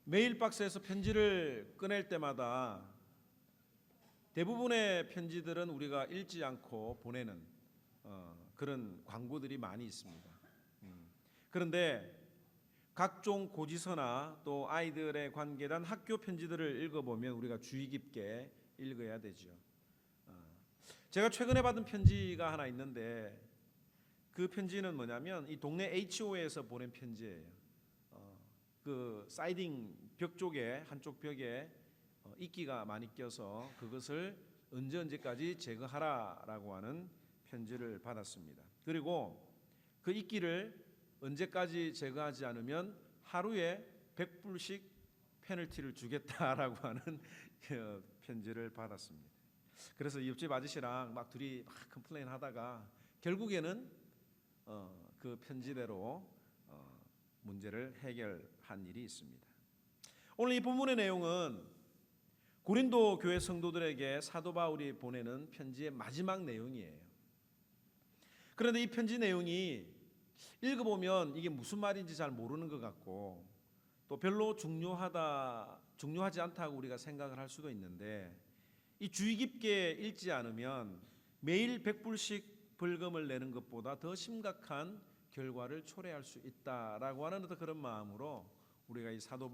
메일박스에서 편지를 꺼낼 때마다 대부분의 편지들은 우리가 읽지 않고 보내는 그런 광고들이 많이 있습니다. 그런데 각종 고지서나 또 아이들에 관계된 학교 편지들을 읽어보면 우리가 주의 깊게 읽어야 되죠. 제가 최근에 받은 편지가 하나 있는데 그 편지는 뭐냐면 이 동네 HO에서 보낸 편지예요. 그 사이딩 벽 쪽에 한쪽 벽에 이끼가 많이 껴서 그것을 언제까지 제거하라라고 하는 편지를 받았습니다. 그리고 그 이끼를 언제까지 제거하지 않으면 하루에 100불씩 페널티를 주겠다라고 하는 편지를 받았습니다. 그래서 옆집 아저씨랑 막 둘이 막 컴플레인 하다가 결국에는 그 편지대로 문제를 해결한 일이 있습니다. 오늘 이 본문의 내용은 고린도 교회 성도들에게 사도 바울이 보내는 편지의 마지막 내용이에요. 그런데 이 편지 내용이 읽어보면 이게 무슨 말인지 잘 모르는 것 같고 또 별로 중요하지 않다고 우리가 생각을 할 수도 있는데 이 주의 깊게 읽지 않으면 매일 100불씩 벌금을 내는 것보다 더 심각한 결과를 초래할 수 있다라고 하는 어떤 그런 마음으로 우리가 이 사도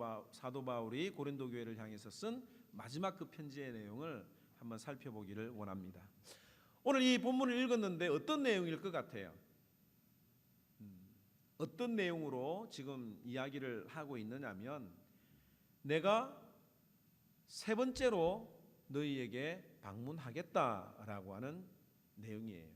바울이 고린도 교회를 향해서 쓴 마지막 그 편지의 내용을 한번 살펴보기를 원합니다. 오늘 이 본문을 읽었는데 어떤 내용일 것 같아요? 어떤 내용으로 지금 이야기를 하고 있느냐면 내가 세 번째로 너희에게 방문하겠다라고 하는 내용이에요.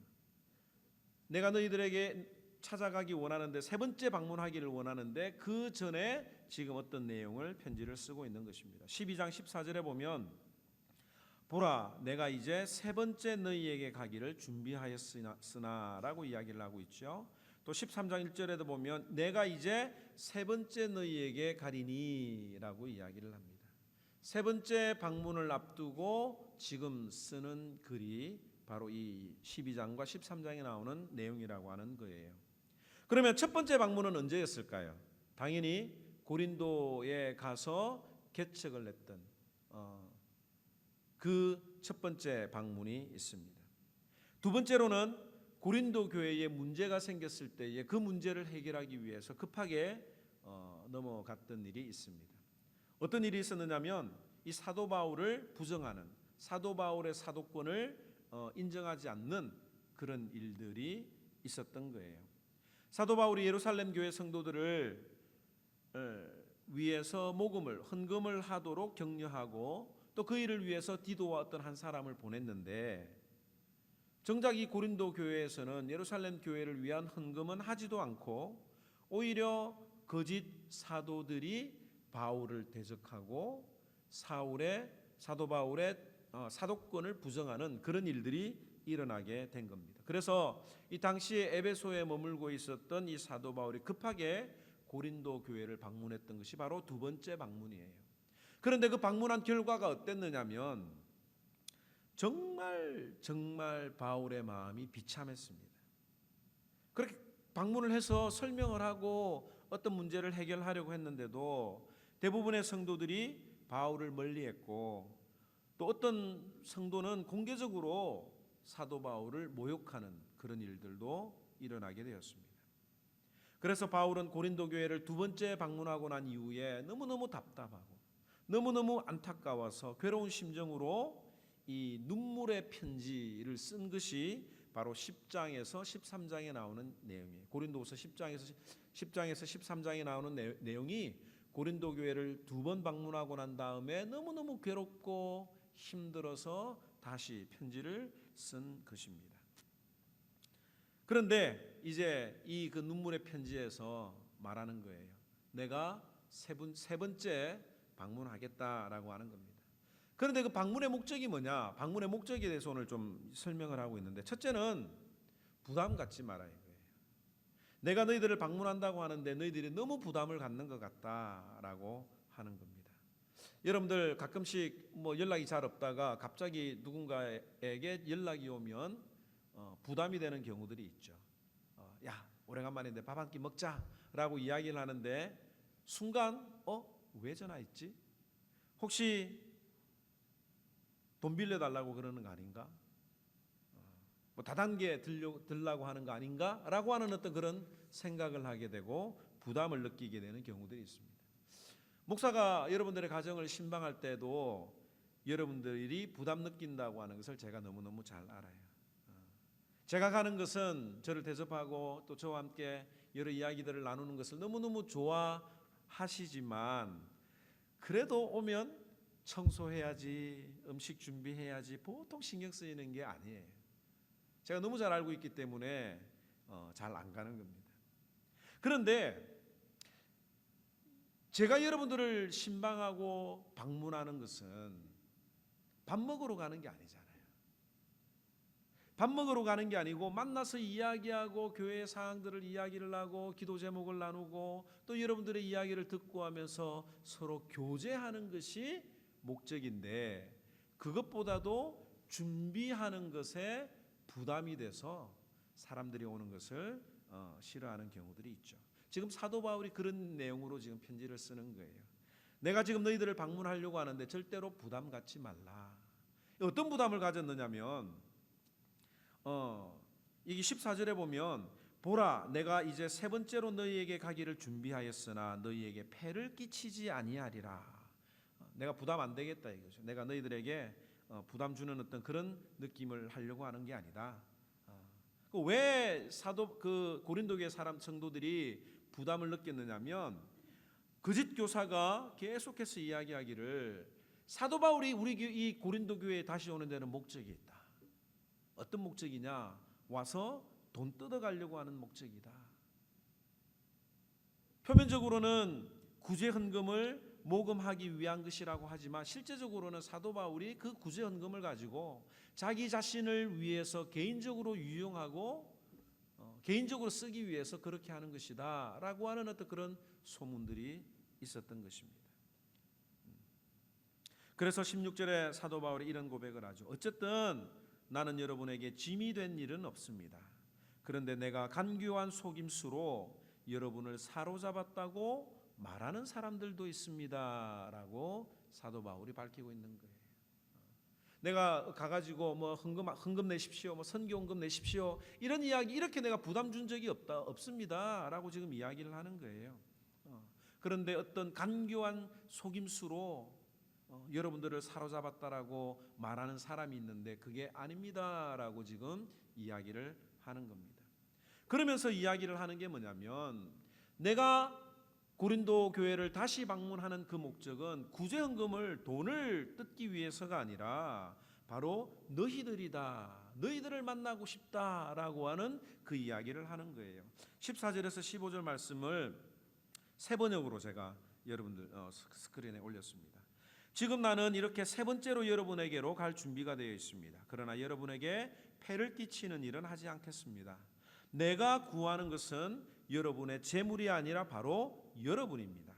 내가 너희들에게 찾아가기 원하는데 세 번째 방문하기를 원하는데 그 전에 지금 어떤 내용을 편지를 쓰고 있는 것입니다. 12장 14절에 보면 보라 내가 이제 세 번째 너희에게 가기를 준비하였으나라고 이야기를 하고 있죠. 또 13장 1절에도 보면 내가 이제 세 번째 너희에게 가리니라고 이야기를 합니다. 세 번째 방문을 앞두고 지금 쓰는 글이 바로 이 12장과 13장에 나오는 내용이라고 하는 거예요. 그러면 첫 번째 방문은 언제였을까요? 당연히 고린도에 가서 개척을 냈던 그 첫 번째 방문이 있습니다. 두 번째로는 고린도 교회에 문제가 생겼을 때에 그 문제를 해결하기 위해서 급하게 넘어갔던 일이 있습니다. 어떤 일이 있었느냐면 이 사도 바울을 부정하는 사도 바울의 사도권을 인정하지 않는 그런 일들이 있었던 거예요. 사도 바울이 예루살렘 교회 성도들을 위해서 모금을 헌금을 하도록 격려하고 또 그 일을 위해서 디도와 어떤 한 사람을 보냈는데 정작 이 고린도 교회에서는 예루살렘 교회를 위한 헌금은 하지도 않고 오히려 거짓 사도들이 바울을 대적하고 사도 바울의 사도권을 부정하는 그런 일들이 일어나게 된 겁니다. 그래서 이 당시에 에베소에 머물고 있었던 이 사도 바울이 급하게 고린도 교회를 방문했던 것이 바로 두 번째 방문이에요. 그런데 그 방문한 결과가 어땠느냐면 정말 바울의 마음이 비참했습니다. 그렇게 방문을 해서 설명을 하고 어떤 문제를 해결하려고 했는데도 대부분의 성도들이 바울을 멀리했고 또 어떤 성도는 공개적으로 사도 바울을 모욕하는 그런 일들도 일어나게 되었습니다. 그래서 바울은 고린도 교회를 두 번째 방문하고 난 이후에 너무너무 답답하고 너무너무 안타까워서 괴로운 심정으로 이 눈물의 편지를 쓴 것이 바로 10장에서 13장에 나오는 내용이에요. 고린도후서 10장에서 13장에 나오는 내용이 고린도 교회를 두 번 방문하고 난 다음에 너무너무 괴롭고 힘들어서 다시 편지를 쓴 것입니다. 그런데 이제 이 그 눈물의 편지에서 말하는 거예요. 내가 세 번째 방문하겠다라고 하는 겁니다. 그런데 그 방문의 목적이 뭐냐? 방문의 목적에 대해서 오늘 좀 설명을 하고 있는데 첫째는 부담 갖지 말아야 해요. 내가 너희들을 방문한다고 하는데 너희들이 너무 부담을 갖는 것 같다라고 하는 겁니다. 여러분들 가끔씩 뭐 연락이 잘 없다가 갑자기 누군가에게 연락이 오면 부담이 되는 경우들이 있죠. 야 오래간만인데 밥 한 끼 먹자라고 이야기를 하는데 순간 왜 전화했지? 혹시 돈 빌려달라고 그러는 거 아닌가? 뭐 다단계 들라고 하는 거 아닌가? 라고 하는 어떤 그런 생각을 하게 되고 부담을 느끼게 되는 경우들이 있습니다. 목사가 여러분들의 가정을 신방할 때도 여러분들이 부담 느낀다고 하는 것을 제가 너무너무 잘 알아요. 제가 가는 것은 저를 대접하고 또 저와 함께 여러 이야기들을 나누는 것을 너무너무 좋아하시지만 그래도 오면 청소해야지, 음식 준비해야지 보통 신경 쓰이는 게 아니에요. 제가 너무 잘 알고 있기 때문에 잘 안 가는 겁니다. 그런데 제가 여러분들을 신방하고 방문하는 것은 밥 먹으러 가는 게 아니잖아요. 밥 먹으러 가는 게 아니고 만나서 이야기하고 교회의 사항들을 이야기를 하고 기도 제목을 나누고 또 여러분들의 이야기를 듣고 하면서 서로 교제하는 것이 목적인데 그것보다도 준비하는 것에 부담이 돼서 사람들이 오는 것을 싫어하는 경우들이 있죠. 지금 사도 바울이 그런 내용으로 지금 편지를 쓰는 거예요. 내가 지금 너희들을 방문하려고 하는데 절대로 부담 갖지 말라. 어떤 부담을 가졌느냐면 이게 14절에 보면 보라 내가 이제 세 번째로 너희에게 가기를 준비하였으나 너희에게 폐를 끼치지 아니하리라. 내가 부담 안 되겠다 이거죠. 내가 너희들에게 부담 주는 어떤 그런 느낌을 하려고 하는 게 아니다. 왜 사도 그 고린도 교회 사람 성도들이 부담을 느꼈느냐면 거짓 교사가 계속해서 이야기하기를 사도 바울이 우리 이 고린도 교회에 다시 오는 데는 목적이 있다. 어떤 목적이냐? 와서 돈 뜯어가려고 하는 목적이다. 표면적으로는 구제 헌금을 모금하기 위한 것이라고 하지만 실제적으로는 사도 바울이 그 구제 헌금을 가지고 자기 자신을 위해서 개인적으로 유용하고 개인적으로 쓰기 위해서 그렇게 하는 것이다 라고 하는 어떤 그런 소문들이 있었던 것입니다. 그래서 16절에 사도 바울이 이런 고백을 하죠. 어쨌든 나는 여러분에게 짐이 된 일은 없습니다. 그런데 내가 간교한 속임수로 여러분을 사로잡았다고 말하는 사람들도 있습니다 라고 사도 바울이 밝히고 있는 거예요. 내가 가가지고 뭐 헌금 내십시오, 뭐 선교 헌금 내십시오 이런 이야기 이렇게 내가 부담 준 적이 없습니다 라고 지금 이야기를 하는 거예요. 그런데 어떤 간교한 속임수로 여러분들을 사로잡았다라고 말하는 사람이 있는데 그게 아닙니다라고 지금 이야기를 하는 겁니다. 그러면서 이야기를 하는 게 뭐냐면 내가 고린도 교회를 다시 방문하는 그 목적은 구제 헌금을 돈을 뜯기 위해서가 아니라 바로 너희들이다. 너희들을 만나고 싶다라고 하는 그 이야기를 하는 거예요. 14절에서 15절 말씀을 세 번역으로 제가 여러분들 스크린에 올렸습니다. 지금 나는 이렇게 세 번째로 여러분에게로 갈 준비가 되어 있습니다. 그러나 여러분에게 폐를 끼치는 일은 하지 않겠습니다. 내가 구하는 것은 여러분의 재물이 아니라 바로 여러분입니다.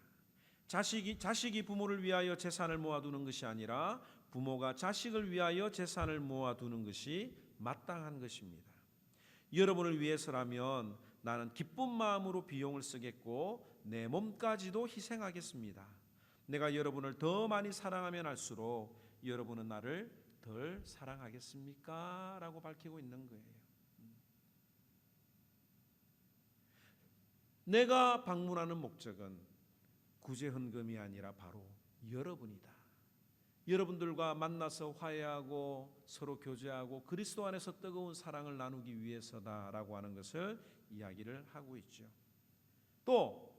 자식이 부모를 위하여 재산을 모아두는 것이 아니라 부모가 자식을 위하여 재산을 모아두는 것이 마땅한 것입니다. 여러분을 위해서라면 나는 기쁜 마음으로 비용을 쓰겠고 내 몸까지도 희생하겠습니다. 내가 여러분을 더 많이 사랑하면 할수록 여러분은 나를 덜 사랑하겠습니까? 라고 밝히고 있는 거예요. 내가 방문하는 목적은 구제 헌금이 아니라 바로 여러분이다. 여러분들과 만나서 화해하고 서로 교제하고 그리스도 안에서 뜨거운 사랑을 나누기 위해서다라고 하는 것을 이야기를 하고 있죠. 또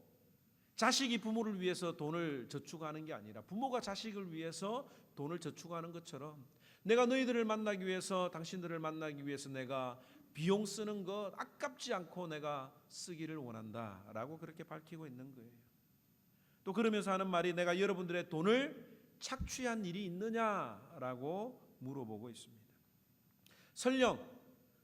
자식이 부모를 위해서 돈을 저축하는 게 아니라 부모가 자식을 위해서 돈을 저축하는 것처럼 내가 너희들을 만나기 위해서 당신들을 만나기 위해서 내가 비용 쓰는 것 아깝지 않고 내가 쓰기를 원한다라고 그렇게 밝히고 있는 거예요. 또 그러면서 하는 말이 내가 여러분들의 돈을 착취한 일이 있느냐라고 물어보고 있습니다. 설령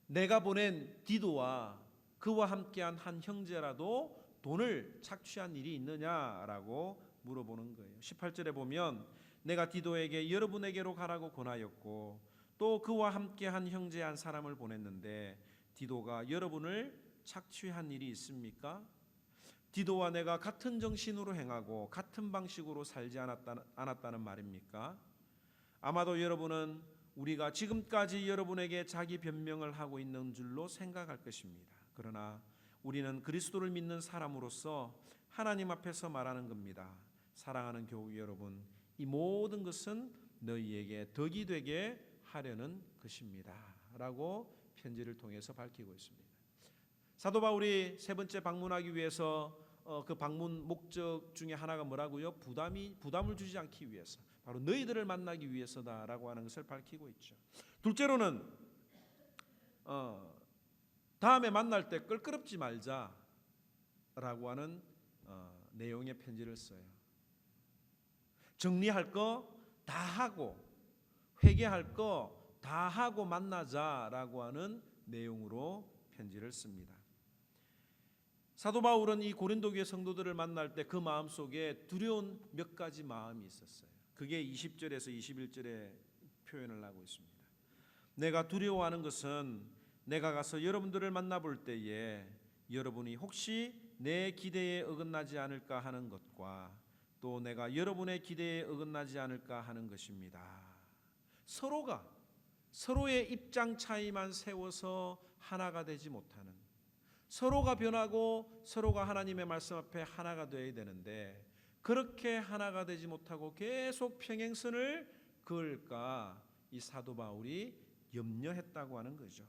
내가 보낸 디도와 그와 함께한 한 형제라도 돈을 착취한 일이 있느냐라고 물어보는 거예요. 18절에 보면 내가 디도에게 여러분에게로 가라고 권하였고 또 그와 함께한 형제 한 사람을 보냈는데 디도가 여러분을 착취한 일이 있습니까? 디도와 내가 같은 정신으로 행하고 같은 방식으로 살지 않았다는 말입니까? 아마도 여러분은 우리가 지금까지 여러분에게 자기 변명을 하고 있는 줄로 생각할 것입니다. 그러나 우리는 그리스도를 믿는 사람으로서 하나님 앞에서 말하는 겁니다. 사랑하는 교우 여러분, 이 모든 것은 너희에게 덕이 되게 하려는 것입니다 라고 편지를 통해서 밝히고 있습니다. 사도 바울이 세 번째 방문하기 위해서 그 방문 목적 중에 하나가 뭐라고요? 부담을 주지 않기 위해서, 바로 너희들을 만나기 위해서다라고 하는 것을 밝히고 있죠. 둘째로는 다음에 만날 때 껄끄럽지 말자라고 하는 내용의 편지를 써요. 정리할 거 다 하고 회개할 거 다 하고 만나자라고 하는 내용으로 편지를 씁니다. 사도 바울은 이 고린도 교회 성도들을 만날 때 그 마음속에 두려운 몇 가지 마음이 있었어요. 그게 20절에서 21절에 표현을 하고 있습니다. 내가 두려워하는 것은 내가 가서 여러분들을 만나볼 때에 여러분이 혹시 내 기대에 어긋나지 않을까 하는 것과 또 내가 여러분의 기대에 어긋나지 않을까 하는 것입니다. 서로가 서로의 입장 차이만 세워서 하나가 되지 못하는, 서로가 변하고 서로가 하나님의 말씀 앞에 하나가 되어야 되는데 그렇게 하나가 되지 못하고 계속 평행선을 그을까 이 사도 바울이 염려했다고 하는 거죠.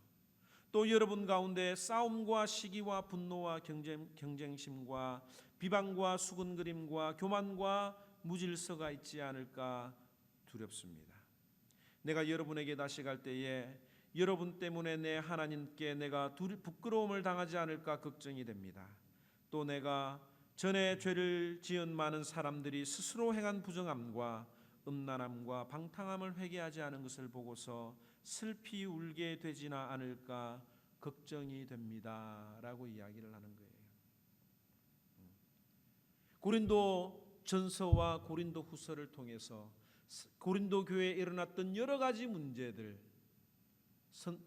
또 여러분 가운데 싸움과 시기와 분노와 경쟁심과 비방과 수군거림과 교만과 무질서가 있지 않을까 두렵습니다. 내가 여러분에게 다시 갈 때에 여러분 때문에 내 하나님께 내가 부끄러움을 당하지 않을까 걱정이 됩니다. 또 내가 전에 죄를 지은 많은 사람들이 스스로 행한 부정함과 음란함과 방탕함을 회개하지 않은 것을 보고서 슬피 울게 되지나 않을까 걱정이 됩니다 라고 이야기를 하는 거예요. 고린도 전서와 고린도 후서를 통해서 고린도 교회에 일어났던 여러 가지 문제들,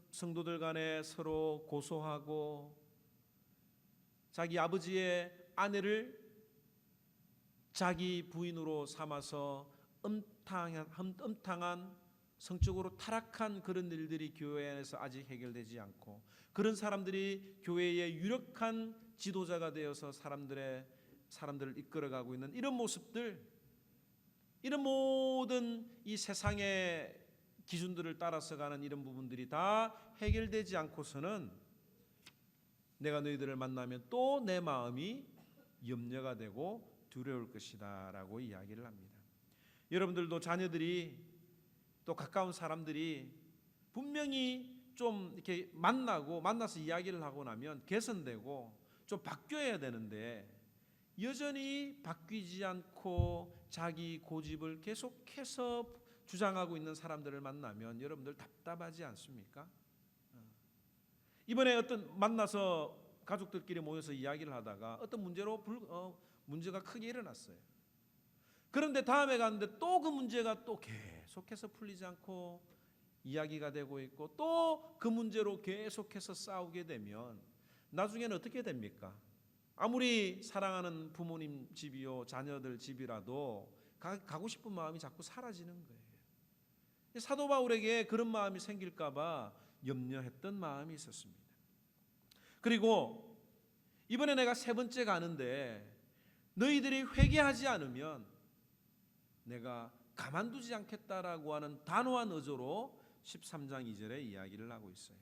성도들 간에 서로 고소하고 자기 아버지의 아내를 자기 부인으로 삼아서 음탕한 성적으로 타락한 그런 일들이 교회 안에서 아직 해결되지 않고, 그런 사람들이 교회의 유력한 지도자가 되어서 사람들을 이끌어가고 있는 이런 모습들, 이런 모든 이 세상의 기준들을 따라서 가는 이런 부분들이 다 해결되지 않고서는 내가 너희들을 만나면 또 내 마음이 염려가 되고 두려울 것이다 라고 이야기를 합니다. 여러분들도 자녀들이 또 가까운 사람들이 분명히 좀 이렇게 만나서 이야기를 하고 나면 개선되고 좀 바뀌어야 되는데 여전히 바뀌지 않고 자기 고집을 계속해서 주장하고 있는 사람들을 만나면 여러분들 답답하지 않습니까? 이번에 만나서 가족들끼리 모여서 이야기를 하다가 어떤 문제가 크게 일어났어요. 그런데 다음에 갔는데 또 그 문제가 또 계속해서 풀리지 않고 이야기가 되고 있고 또 그 문제로 계속해서 싸우게 되면 나중에는 어떻게 됩니까? 아무리 사랑하는 부모님 집이요 자녀들 집이라도 가고 싶은 마음이 자꾸 사라지는 거예요. 사도 바울에게 그런 마음이 생길까 봐 염려했던 마음이 있었습니다. 그리고 이번에 내가 세 번째 가는데 너희들이 회개하지 않으면 내가 가만두지 않겠다라고 하는 단호한 의조로 13장 2절에 이야기를 하고 있어요.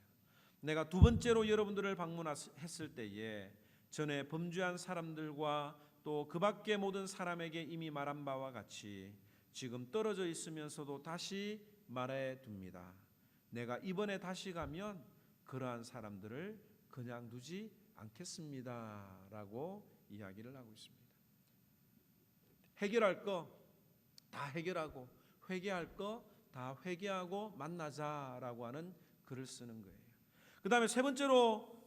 내가 두 번째로 여러분들을 방문했을 때에 전에 범죄한 사람들과 또 그 밖의 모든 사람에게 이미 말한 바와 같이 지금 떨어져 있으면서도 다시 말해 둡니다. 내가 이번에 다시 가면 그러한 사람들을 그냥 두지 않겠습니다 라고 이야기를 하고 있습니다. 해결할 거 다 해결하고 회개할 거 다 회개하고 만나자라고 하는 글을 쓰는 거예요. 그 다음에 세 번째로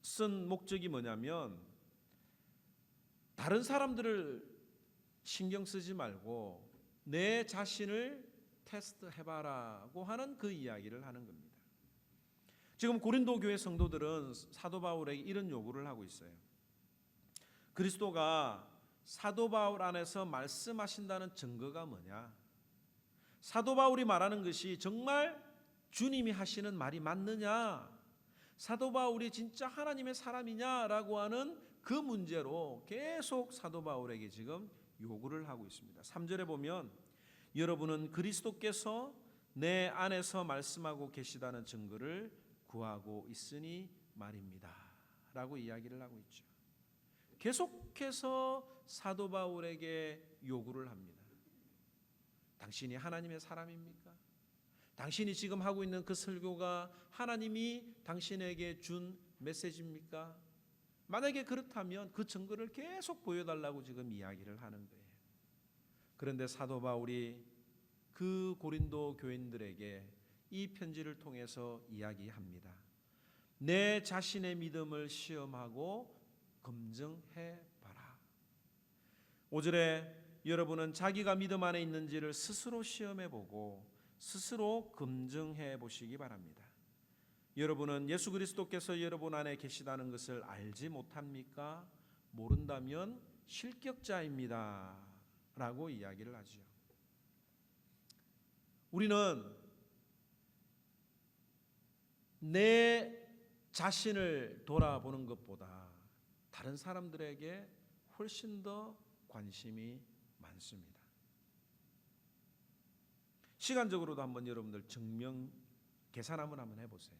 쓴 목적이 뭐냐면 다른 사람들을 신경 쓰지 말고 내 자신을 테스트해봐라고 하는 그 이야기를 하는 겁니다. 지금 고린도 교회 성도들은 사도 바울에게 이런 요구를 하고 있어요. 그리스도가 사도 바울 안에서 말씀하신다는 증거가 뭐냐? 사도 바울이 말하는 것이 정말 주님이 하시는 말이 맞느냐? 사도 바울이 진짜 하나님의 사람이냐라고 하는 그 문제로 계속 사도 바울에게 지금 요구를 하고 있습니다. 3절에 보면 여러분은 그리스도께서 내 안에서 말씀하고 계시다는 증거를 구하고 있으니 말입니다 라고 이야기를 하고 있죠. 계속해서 사도 바울에게 요구를 합니다. 당신이 하나님의 사람입니까? 당신이 지금 하고 있는 그 설교가 하나님이 당신에게 준 메시지입니까? 만약에 그렇다면 그 증거를 계속 보여달라고 지금 이야기를 하는 거예요. 그런데 사도 바울이 그 고린도 교인들에게 이 편지를 통해서 이야기합니다. 내 자신의 믿음을 시험하고 검증해 봐라. 5절에 여러분은 자기가 믿음 안에 있는지를 스스로 시험해 보고 스스로 검증해 보시기 바랍니다. 여러분은 예수 그리스도께서 여러분 안에 계시다는 것을 알지 못합니까? 모른다면 실격자입니다 라고 이야기를 하죠. 우리는 내 자신을 돌아보는 것보다 다른 사람들에게 훨씬 더 관심이 많습니다. 시간적으로도 한번 여러분들 증명 계산 한번 해보세요.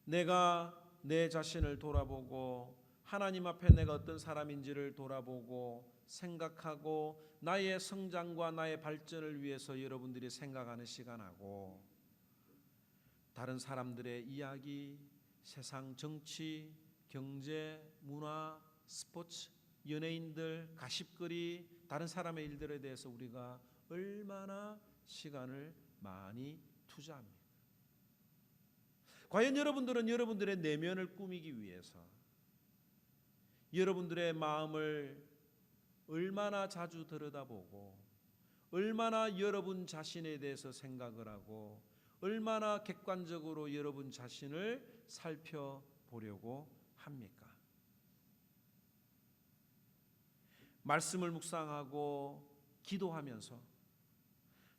내가 내 자신을 돌아보고 하나님 앞에 내가 어떤 사람인지를 돌아보고 생각하고 나의 성장과 나의 발전을 위해서 여러분들이 생각하는 시간하고 다른 사람들의 이야기, 세상 정치, 경제, 문화, 스포츠, 연예인들, 가십거리, 다른 사람의 일들에 대해서 우리가 얼마나 시간을 많이 투자합니까? 과연 여러분들은 여러분들의 내면을 꾸미기 위해서 여러분들의 마음을 얼마나 자주 들여다보고 얼마나 여러분 자신에 대해서 생각을 하고 얼마나 객관적으로 여러분 자신을 살펴보려고 합니까? 말씀을 묵상하고 기도하면서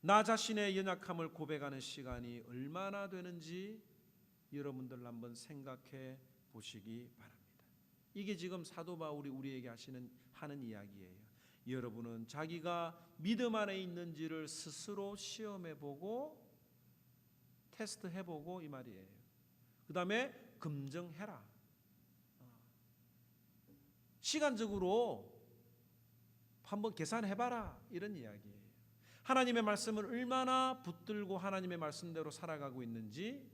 나 자신의 연약함을 고백하는 시간이 얼마나 되는지 여러분들 한번 생각해 보시기 바랍니다. 이게 지금 사도 바울이 우리에게 하는 이야기예요. 여러분은 자기가 믿음 안에 있는지를 스스로 시험해보고 테스트해보고 이 말이에요. 그 다음에 검증해라. 시간적으로 한번 계산해봐라 이런 이야기예요. 하나님의 말씀을 얼마나 붙들고 하나님의 말씀대로 살아가고 있는지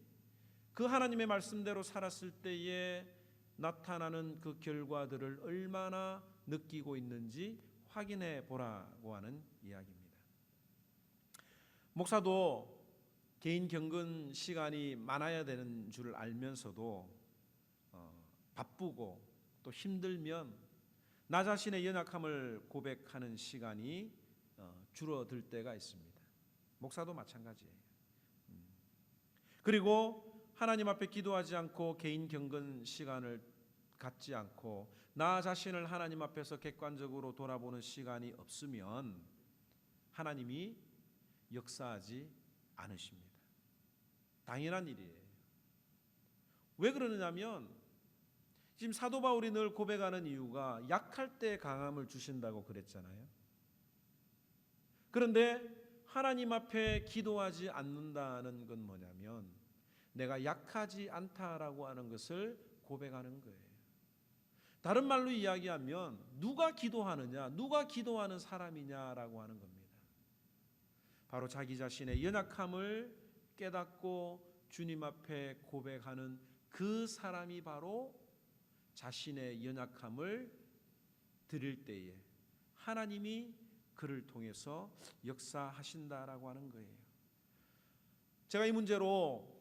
그 하나님의 말씀대로 살았을 때에 나타나는 그 결과들을 얼마나 느끼고 있는지 확인해 보라고 하는 이야기입니다. 목사도 개인 경건 시간이 많아야 되는 줄 알면서도 바쁘고 또 힘들면 나 자신의 연약함을 고백하는 시간이 줄어들 때가 있습니다. 목사도 마찬가지예요. 그리고 하나님 앞에 기도하지 않고 개인 경건 시간을 갖지 않고 나 자신을 하나님 앞에서 객관적으로 돌아보는 시간이 없으면 하나님이 역사하지 않으십니다. 당연한 일이에요. 왜 그러느냐면 지금 사도 바울이 늘 고백하는 이유가 약할 때 강함을 주신다고 그랬잖아요. 그런데 하나님 앞에 기도하지 않는다는 건 뭐냐면 내가 약하지 않다라고 하는 것을 고백하는 거예요. 다른 말로 이야기하면 누가 기도하느냐, 누가 기도하는 사람이냐라고 하는 겁니다. 바로 자기 자신의 연약함을 깨닫고 주님 앞에 고백하는 그 사람이 바로 자신의 연약함을 드릴 때에 하나님이 그를 통해서 역사하신다라고 하는 거예요. 제가 이 문제로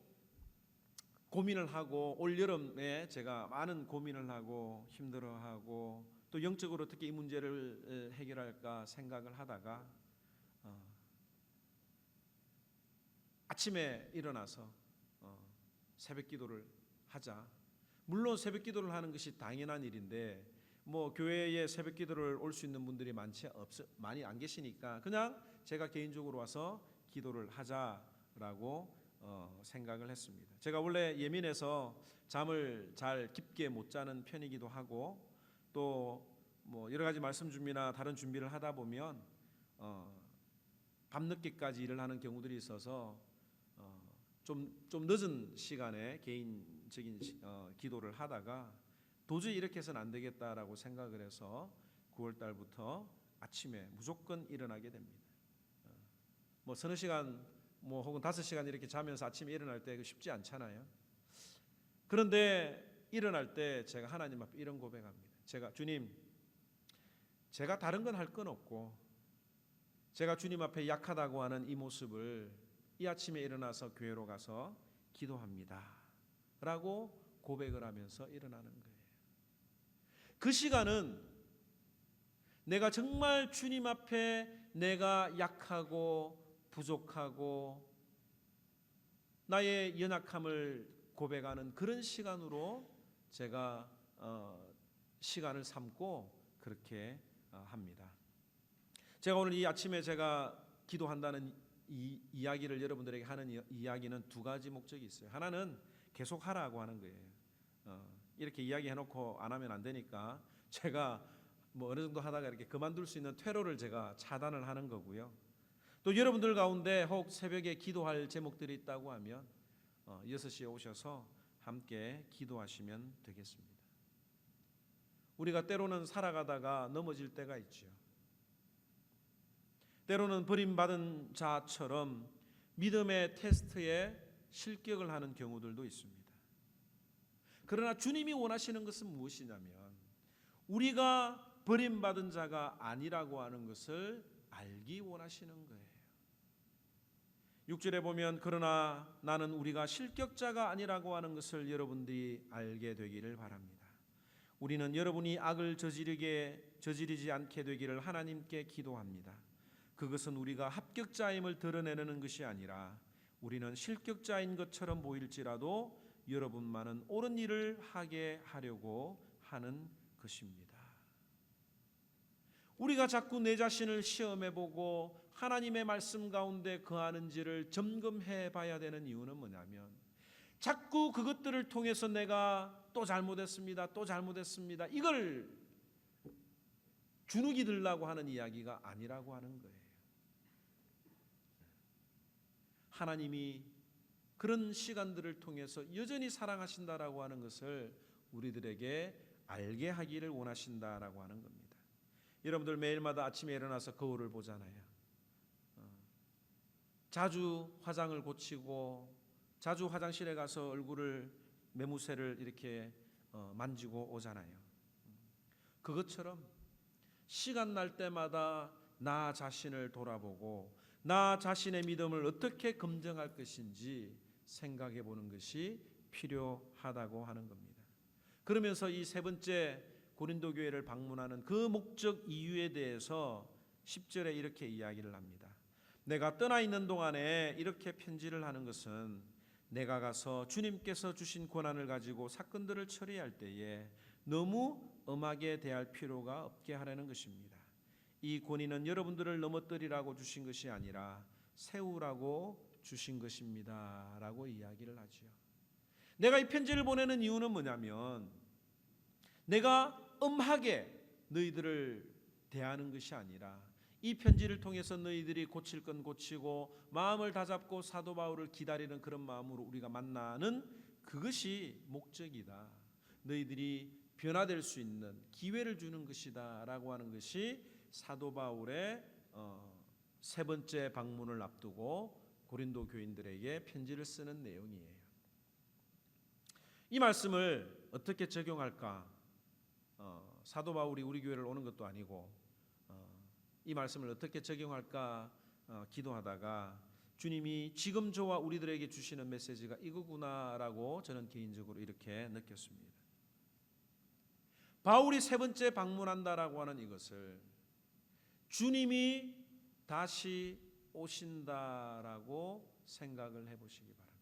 고민을 하고 올 여름에 제가 많은 고민을 하고 힘들어하고 또 영적으로 어떻게 이 문제를 해결할까 생각을 하다가 아침에 일어나서 새벽 기도를 하자. 물론 새벽 기도를 하는 것이 당연한 일인데 뭐 교회에 새벽 기도를 올 수 있는 분들이 많이 안 계시니까 그냥 제가 개인적으로 와서 기도를 하자라고 생각을 했습니다. 제가 원래 예민해서 잠을 잘 깊게 못 자는 편이기도 하고 또 뭐 여러 가지 말씀 준비나 다른 준비를 하다 보면 밤늦게까지 일을 하는 경우들이 있어서 좀 늦은 시간에 개인적인 기도를 하다가 도저히 이렇게 해서는 안 되겠다라고 생각을 해서 9월 달부터 아침에 무조건 일어나게 됩니다. 뭐 서너 시간 뭐 혹은 5시간 이렇게 자면서 아침에 일어날 때 쉽지 않잖아요. 그런데 일어날 때 제가 하나님 앞에 이런 고백합니다. 주님, 제가 다른 건 할 건 없고 제가 주님 앞에 약하다고 하는 이 모습을 이 아침에 일어나서 교회로 가서 기도합니다 라고 고백을 하면서 일어나는 거예요. 그 시간은 내가 정말 주님 앞에 내가 약하고 부족하고 나의 연약함을 고백하는 그런 시간으로 제가 시간을 삼고 그렇게 합니다. 제가 오늘 이 아침에 제가 기도한다는 이 이야기를 여러분들에게 하는 이야기는 두 가지 목적이 있어요. 하나는 계속 하라고 하는 거예요. 이렇게 이야기해놓고 안 하면 안 되니까 제가 뭐 어느 정도 하다가 이렇게 그만둘 수 있는 퇴로를 제가 차단을 하는 거고요. 또 여러분들 가운데 혹 새벽에 기도할 제목들이 있다고 하면 6시에 오셔서 함께 기도하시면 되겠습니다. 우리가 때로는 살아가다가 넘어질 때가 있죠. 때로는 버림받은 자처럼 믿음의 테스트에 실격을 하는 경우들도 있습니다. 그러나 주님이 원하시는 것은 무엇이냐면 우리가 버림받은 자가 아니라고 하는 것을 알기 원하시는 거예요. 6절에 보면 그러나 나는 우리가 실격자가 아니라고 하는 것을 여러분들이 알게 되기를 바랍니다. 우리는 여러분이 악을 저지르지 않게 되기를 하나님께 기도합니다. 그것은 우리가 합격자임을 드러내는 것이 아니라 우리는 실격자인 것처럼 보일지라도 여러분만은 옳은 일을 하게 하려고 하는 것입니다. 우리가 자꾸 내 자신을 시험해보고 하나님의 말씀 가운데 거하는지를 점검해 봐야 되는 이유는 뭐냐면 자꾸 그것들을 통해서 내가 또 잘못했습니다. 이걸 주눅이 들라고 하는 이야기가 아니라고 하는 거예요. 하나님이 그런 시간들을 통해서 여전히 사랑하신다라고 하는 것을 우리들에게 알게 하기를 원하신다라고 하는 겁니다. 여러분들 매일마다 아침에 일어나서 거울을 보잖아요. 자주 화장을 고치고 자주 화장실에 가서 얼굴을 매무새를 이렇게 만지고 오잖아요. 그것처럼 시간 날 때마다 나 자신을 돌아보고 나 자신의 믿음을 어떻게 검증할 것인지 생각해 보는 것이 필요하다고 하는 겁니다. 그러면서 이 세 번째 고린도 교회를 방문하는 그 목적 이유에 대해서 10절에 이렇게 이야기를 합니다. 내가 떠나 있는 동안에 이렇게 편지를 하는 것은 내가 가서 주님께서 주신 권한을 가지고 사건들을 처리할 때에 너무 엄하게 대할 필요가 없게 하려는 것입니다. 이 권위는 여러분들을 넘어뜨리라고 주신 것이 아니라 세우라고 주신 것입니다 라고 이야기를 하죠. 내가 이 편지를 보내는 이유는 뭐냐면 내가 엄하게 너희들을 대하는 것이 아니라 이 편지를 통해서 너희들이 고칠 건 고치고 마음을 다잡고 사도 바울을 기다리는 그런 마음으로 우리가 만나는 그것이 목적이다. 너희들이 변화될 수 있는 기회를 주는 것이다 라고 하는 것이 사도 바울의 세 번째 방문을 앞두고 고린도 교인들에게 편지를 쓰는 내용이에요. 이 말씀을 어떻게 적용할까? 사도 바울이 우리 교회를 오는 것도 아니고 이 말씀을 어떻게 적용할까 기도하다가 주님이 지금 저와 우리들에게 주시는 메시지가 이거구나라고 저는 개인적으로 이렇게 느꼈습니다. 바울이 세 번째 방문한다라고 하는 이것을 주님이 다시 오신다라고 생각을 해보시기 바랍니다.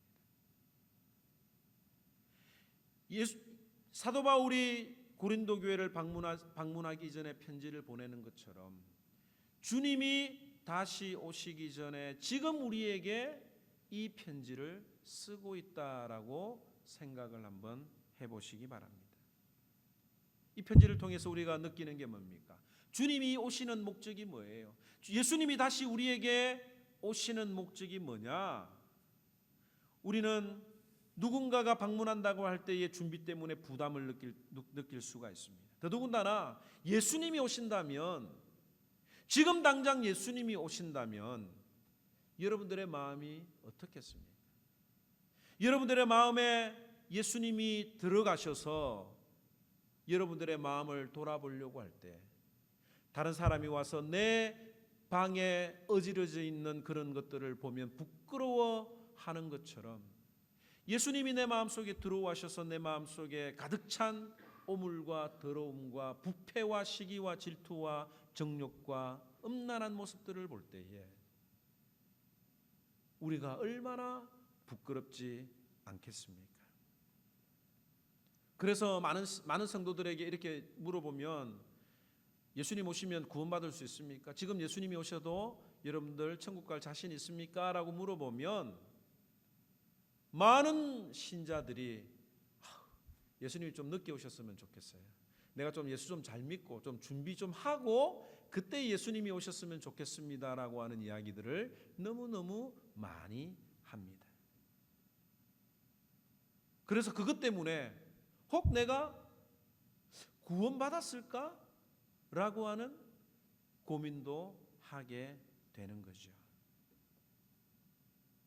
사도 바울이 고린도 교회를 방문하기 전에 편지를 보내는 것처럼 주님이 다시 오시기 전에 지금 우리에게 이 편지를 쓰고 있다라고 생각을 한번 해보시기 바랍니다. 이 편지를 통해서 우리가 느끼는 게 뭡니까? 주님이 오시는 목적이 뭐예요? 예수님이 다시 우리에게 오시는 목적이 뭐냐? 우리는 누군가가 방문한다고 할 때의 준비 때문에 부담을 느낄 수가 있습니다. 더더군다나 예수님이 오신다면, 지금 당장 예수님이 오신다면 여러분들의 마음이 어떻겠습니까? 여러분들의 마음에 예수님이 들어가셔서 여러분들의 마음을 돌아보려고 할 때 다른 사람이 와서 내 방에 어지러져 있는 그런 것들을 보면 부끄러워하는 것처럼 예수님이 내 마음속에 들어와셔서 내 마음속에 가득 찬 오물과 더러움과 부패와 시기와 질투와 정욕과 음란한 모습들을 볼 때에 우리가 얼마나 부끄럽지 않겠습니까? 그래서 많은 성도들에게 이렇게 물어보면 예수님 오시면 구원받을 수 있습니까? 지금 예수님이 오셔도 여러분들 천국 갈 자신 있습니까? 라고 물어보면 많은 신자들이 예수님이 좀 늦게 오셨으면 좋겠어요. 내가 좀 예수 좀 잘 믿고 좀 준비 좀 하고 그때 예수님이 오셨으면 좋겠습니다라고 하는 이야기들을 너무너무 많이 합니다. 그래서 그것 때문에 혹 내가 구원받았을까? 라고 하는 고민도 하게 되는 거죠.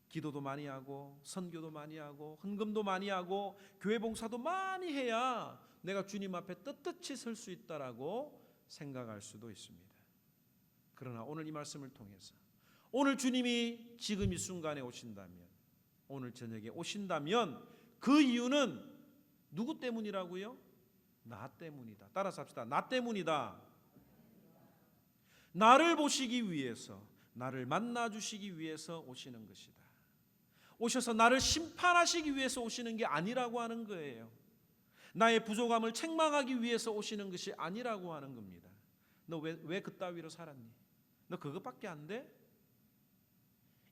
기도도 많이 하고 선교도 많이 하고 헌금도 많이 하고 교회 봉사도 많이 해야 내가 주님 앞에 떳떳이 설 수 있다라고 생각할 수도 있습니다. 그러나 오늘 이 말씀을 통해서 오늘 주님이 지금 이 순간에 오신다면, 오늘 저녁에 오신다면 그 이유는 누구 때문이라고요? 나 때문이다. 따라서 합시다. 나 때문이다. 나를 보시기 위해서, 나를 만나 주시기 위해서 오시는 것이다. 오셔서 나를 심판하시기 위해서 오시는 게 아니라고 하는 거예요. 나의 부족함을 책망하기 위해서 오시는 것이 아니라고 하는 겁니다. 너 왜 그따위로 살았니? 너 그것밖에 안 돼?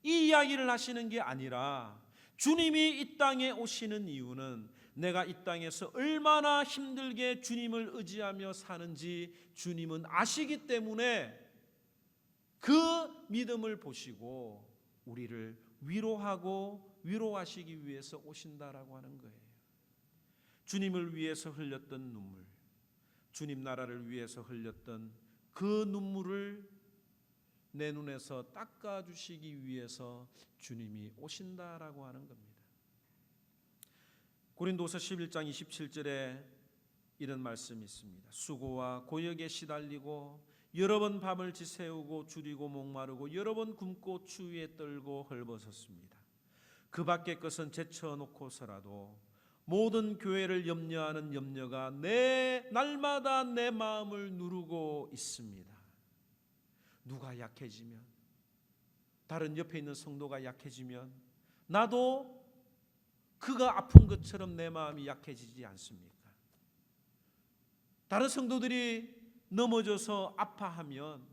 이 이야기를 하시는 게 아니라 주님이 이 땅에 오시는 이유는 내가 이 땅에서 얼마나 힘들게 주님을 의지하며 사는지 주님은 아시기 때문에 그 믿음을 보시고 우리를 위로하고 위로하시기 위해서 오신다라고 하는 거예요. 주님을 위해서 흘렸던 눈물, 주님 나라를 위해서 흘렸던 그 눈물을 내 눈에서 닦아주시기 위해서 주님이 오신다라고 하는 겁니다. 고린도서 11장 27절에 이런 말씀이 있습니다. 수고와 고역에 시달리고 여러 번 밤을 지새우고 줄이고 목마르고 여러 번 굶고 추위에 떨고 헐벗었습니다. 그 밖의 것은 제쳐놓고서라도 모든 교회를 염려하는 염려가 내 날마다 내 마음을 누르고 있습니다. 누가 약해지면, 다른 옆에 있는 성도가 약해지면 나도 그가 아픈 것처럼 내 마음이 약해지지 않습니까? 다른 성도들이 넘어져서 아파하면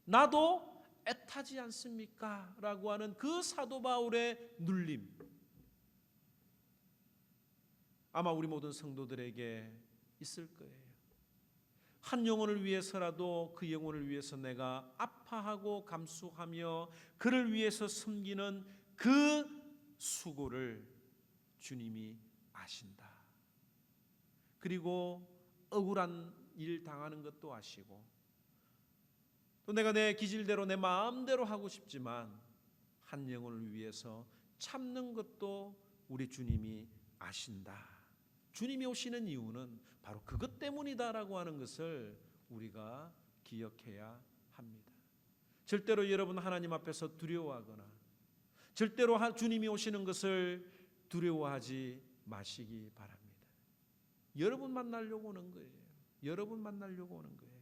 나도 애타지 않습니까? 라고 하는 그 사도 바울의 눌림, 아마 우리 모든 성도들에게 있을 거예요. 한 영혼을 위해서라도 그 영혼을 위해서 내가 아파하고 감수하며 그를 위해서 섬기는 그 수고를 주님이 아신다. 그리고 억울한 일 당하는 것도 아시고, 또 내가 내 기질대로 내 마음대로 하고 싶지만 한 영혼을 위해서 참는 것도 우리 주님이 아신다. 주님이 오시는 이유는 바로 그것 때문이다라고 하는 것을 우리가 기억해야 합니다. 절대로 여러분 하나님 앞에서 두려워하거나 절대로 주님이 오시는 것을 두려워하지 마시기 바랍니다. 여러분 만나려고 오는 거예요. 여러분 만나려고 오는 거예요.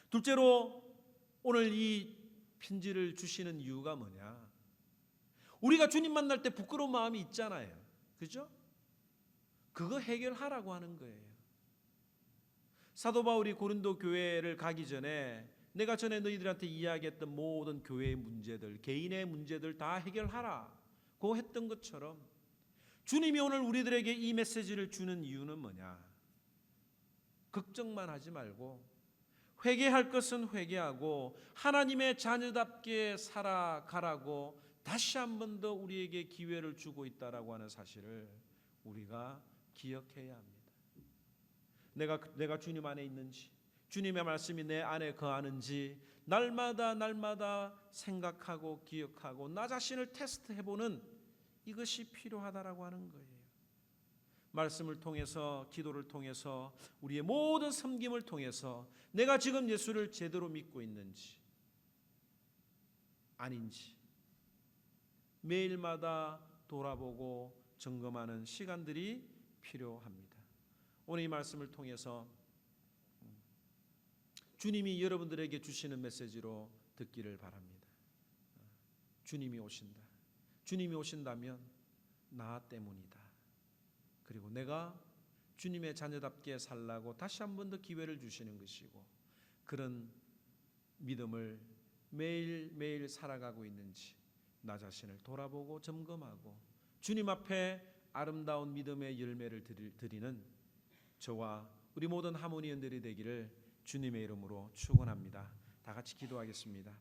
둘째로 오늘 이 편지를 주시는 이유가 뭐냐? 우리가 주님 만날 때 부끄러운 마음이 있잖아요. 그죠? 그거 해결하라고 하는 거예요. 사도 바울이 고린도 교회를 가기 전에 내가 전에 너희들한테 이야기했던 모든 교회의 문제들, 개인의 문제들 다 해결하라고 했던 것처럼 주님이 오늘 우리들에게 이 메시지를 주는 이유는 뭐냐? 걱정만 하지 말고 회개할 것은 회개하고 하나님의 자녀답게 살아가라고 다시 한 번 더 우리에게 기회를 주고 있다라고 하는 사실을 우리가 기억해야 합니다. 내가 주님 안에 있는지, 주님의 말씀이 내 안에 거하는지 날마다 생각하고 기억하고 나 자신을 테스트해보는 이것이 필요하다라고 하는 거예요. 말씀을 통해서, 기도를 통해서, 우리의 모든 섬김을 통해서 내가 지금 예수를 제대로 믿고 있는지 아닌지 매일마다 돌아보고 점검하는 시간들이 필요합니다. 오늘 이 말씀을 통해서 주님이 여러분들에게 주시는 메시지로 듣기를 바랍니다. 주님이 오신다. 주님이 오신다면 나 때문이다. 그리고 내가 주님의 자녀답게 살라고 다시 한 번 더 기회를 주시는 것이고, 그런 믿음을 매일매일 살아가고 있는지 나 자신을 돌아보고 점검하고 주님 앞에 아름다운 믿음의 열매를 드리는 저와 우리 모든 하모니언들이 되기를 주님의 이름으로 축원합니다. 다 같이 기도하겠습니다.